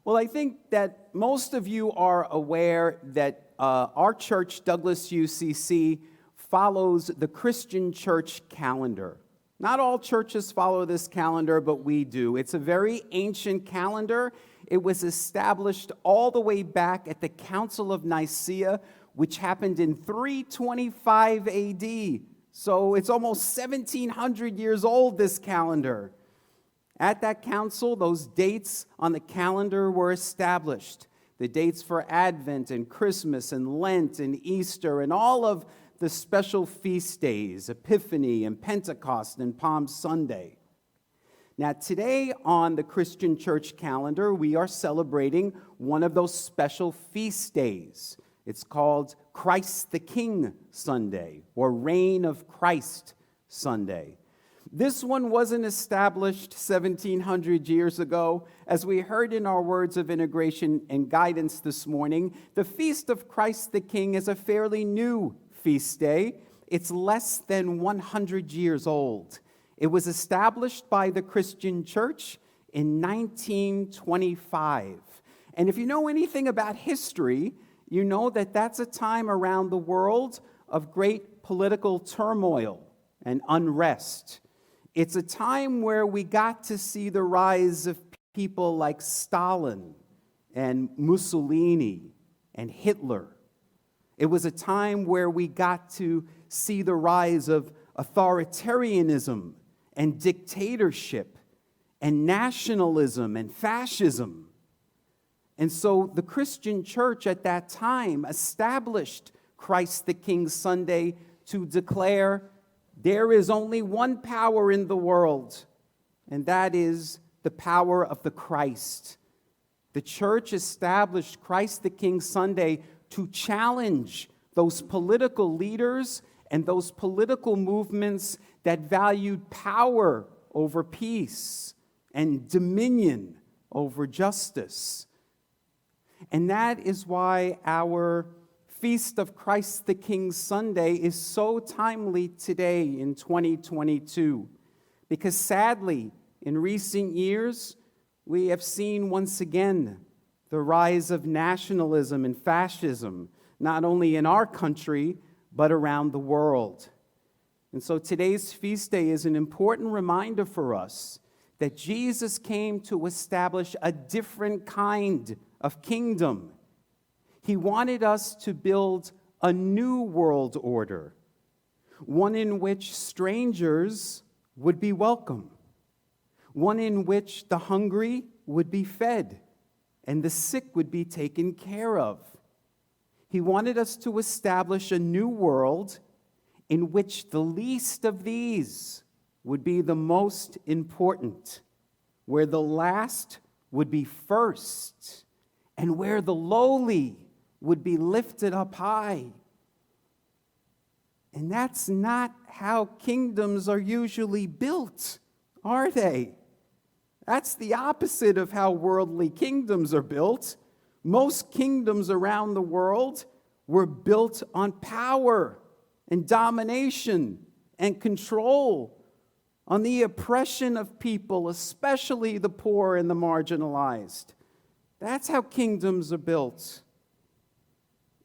Well, I think that most of you are aware that our church, Douglas UCC, follows the Christian church calendar. Not all churches follow this calendar, but we do. It's a very ancient calendar. It was established all the way back at the Council of Nicaea, which happened in 325 AD. So it's almost 1,700 years old, this calendar. At that council, those dates on the calendar were established. The dates for Advent and Christmas and Lent and Easter and all of the special feast days, Epiphany and Pentecost and Palm Sunday. Now, today on the Christian church calendar, we are celebrating one of those special feast days. It's called Christ the King Sunday, or Reign of Christ Sunday. This one wasn't established 1,700 years ago. As we heard in our words of integration and guidance this morning, the Feast of Christ the King is a fairly new feast day. It's less than 100 years old. It was established by the Christian church in 1925. And if you know anything about history, you know that that's a time around the world of great political turmoil and unrest. It's a time where we got to see the rise of people like Stalin and Mussolini and Hitler. It was a time where we got to see the rise of authoritarianism and dictatorship and nationalism and fascism. And so the Christian church at that time established Christ the King Sunday to declare there is only one power in the world, and that is the power of the Christ. The church established Christ the King Sunday to challenge those political leaders and those political movements that valued power over peace and dominion over justice. And that is why our Feast of Christ the King Sunday is so timely today in 2022. Because sadly, in recent years, we have seen once again the rise of nationalism and fascism, not only in our country, but around the world. And so today's feast day is an important reminder for us that Jesus came to establish a different kind of kingdom. He wanted us to build a new world order, one in which strangers would be welcome, one in which the hungry would be fed and the sick would be taken care of. He wanted us to establish a new world in which the least of these would be the most important, where the last would be first, and where the lowly would be lifted up high. And that's not how kingdoms are usually built, are they? That's the opposite of how worldly kingdoms are built. Most kingdoms around the world were built on power and domination and control, on the oppression of people, especially the poor and the marginalized. That's how kingdoms are built.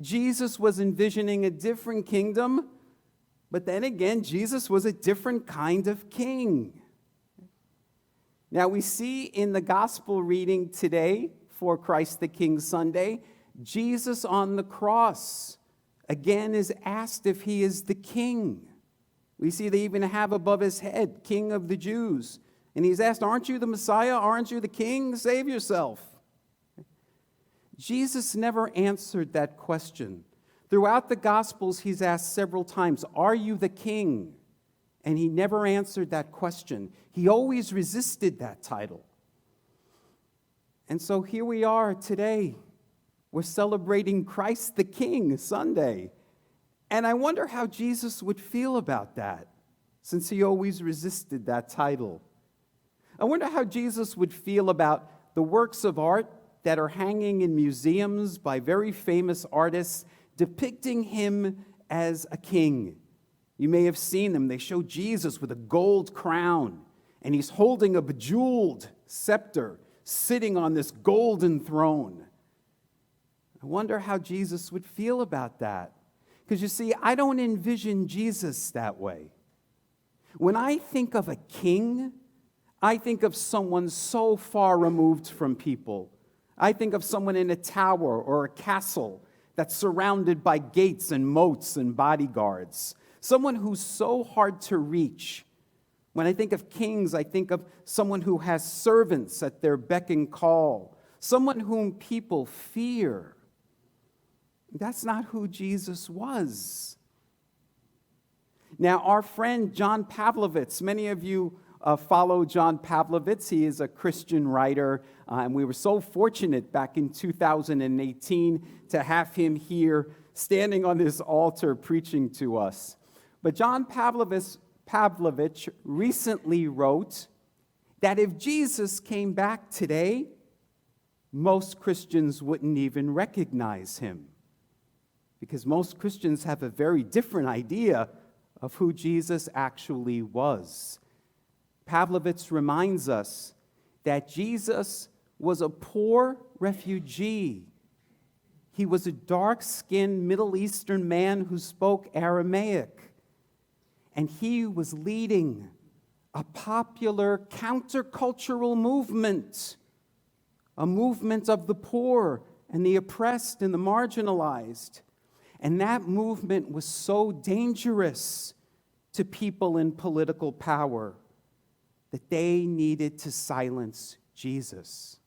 Jesus was envisioning a different kingdom, but then again, Jesus was a different kind of king. Now, we see in the gospel reading today for Christ the King Sunday, Jesus on the cross again is asked if he is the king. We see they even have above his head, King of the Jews. And he's asked, aren't you the Messiah? Aren't you the king? Save yourself. Jesus never answered that question. Throughout the Gospels, he's asked several times, are you the king? And he never answered that question. He always resisted that title. And so here we are today. We're celebrating Christ the King Sunday. And I wonder how Jesus would feel about that, since he always resisted that title. I wonder how Jesus would feel about the works of art that are hanging in museums by very famous artists depicting him as a king. You may have seen them. They show Jesus with a gold crown, and he's holding a bejeweled scepter sitting on this golden throne. I wonder how Jesus would feel about that. Because you see, I don't envision Jesus that way. When I think of a king, I think of someone so far removed from people. I think of someone in a tower or a castle that's surrounded by gates and moats and bodyguards. Someone who's so hard to reach. When I think of kings, I think of someone who has servants at their beck and call. Someone whom people fear. That's not who Jesus was. Now, our friend John Pavlovitz, many of you follow John Pavlovitz. He is a Christian writer, and we were so fortunate back in 2018 to have him here standing on this altar preaching to us. But John Pavlovitz recently wrote that if Jesus came back today, most Christians wouldn't even recognize him, because most Christians have a very different idea of who Jesus actually was. Pavlovitz reminds us that Jesus was a poor refugee. He was a dark-skinned Middle Eastern man who spoke Aramaic. And he was leading a popular countercultural movement, a movement of the poor and the oppressed and the marginalized. And that movement was so dangerous to people in political power that they needed to silence Jesus.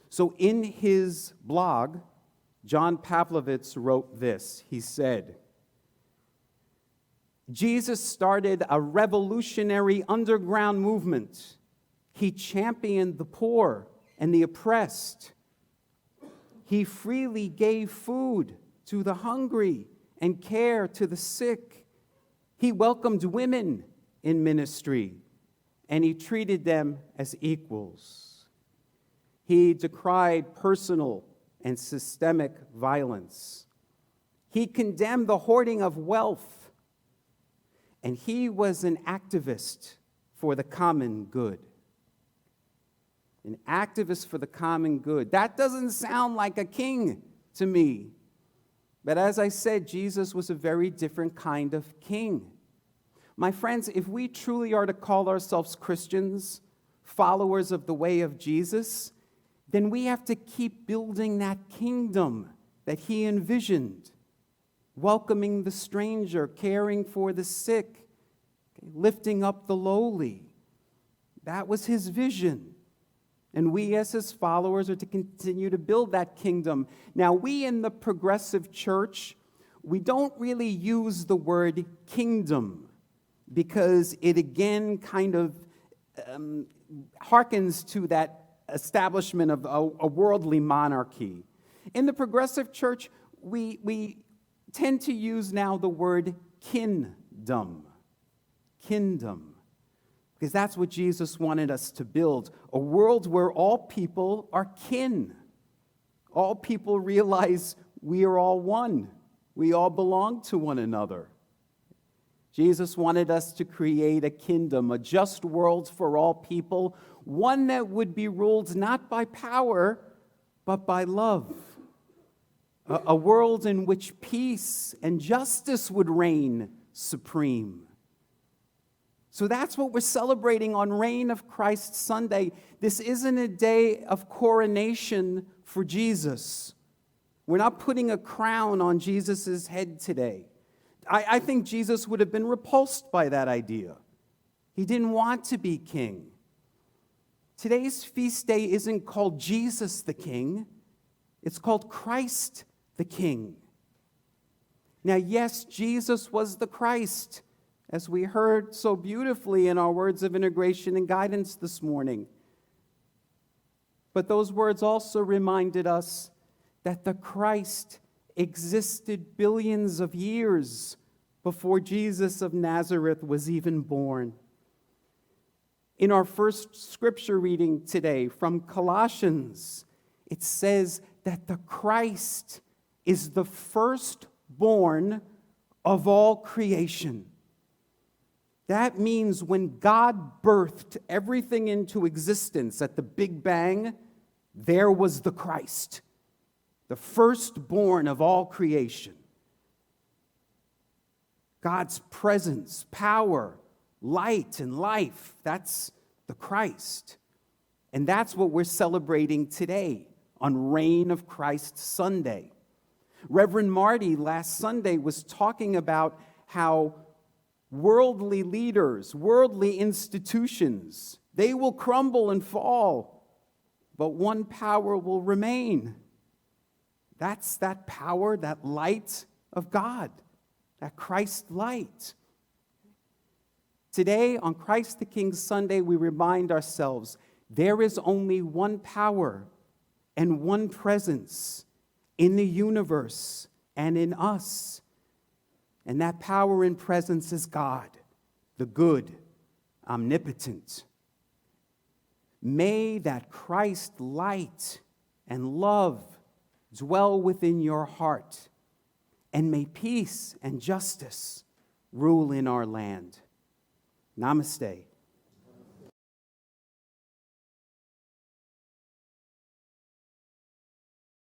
So in his blog, John Pavlovitz wrote this. He said, Jesus started a revolutionary underground movement. He championed the poor and the oppressed. He freely gave food to the hungry and care to the sick. He welcomed women in ministry, and he treated them as equals. He decried personal and systemic violence. He condemned the hoarding of wealth, and he was an activist for the common good. An activist for the common good. That doesn't sound like a king to me. But as I said, Jesus was a very different kind of king. My friends, if we truly are to call ourselves Christians, followers of the way of Jesus, then we have to keep building that kingdom that he envisioned, welcoming the stranger, caring for the sick, lifting up the lowly. That was his vision. And we as his followers are to continue to build that kingdom. Now, we in the progressive church, we don't really use the word kingdom because it again kind of harkens to that establishment of a worldly monarchy. In the progressive church, we tend to use now the word kingdom. Kingdom. Because that's what Jesus wanted us to build, a world where all people are kin. All people realize we are all one. We all belong to one another. Jesus wanted us to create a kingdom, a just world for all people, one that would be ruled not by power, but by love. A world in which peace and justice would reign supreme. So that's what we're celebrating on Reign of Christ Sunday. This isn't a day of coronation for Jesus. We're not putting a crown on Jesus' head today. I think Jesus would have been repulsed by that idea. He didn't want to be king. Today's feast day isn't called Jesus the King. It's called Christ the King. Now, yes, Jesus was the Christ, as we heard so beautifully in our words of integration and guidance this morning. But those words also reminded us that the Christ existed billions of years before Jesus of Nazareth was even born. In our first scripture reading today from Colossians, it says that the Christ is the firstborn of all creation. That means when God birthed everything into existence at the Big Bang, there was the Christ, the firstborn of all creation. God's presence, power, light, and life, that's the Christ. And that's what we're celebrating today on Reign of Christ Sunday. Reverend Marty last Sunday was talking about how worldly leaders, worldly institutions, they will crumble and fall, but one power will remain. That's that power, that light of God, that Christ light. Today, on Christ the King Sunday, we remind ourselves there is only one power and one presence in the universe and in us. And that power and presence is God, the good, omnipotent. May that Christ light and love dwell within your heart, and may peace and justice rule in our land. Namaste.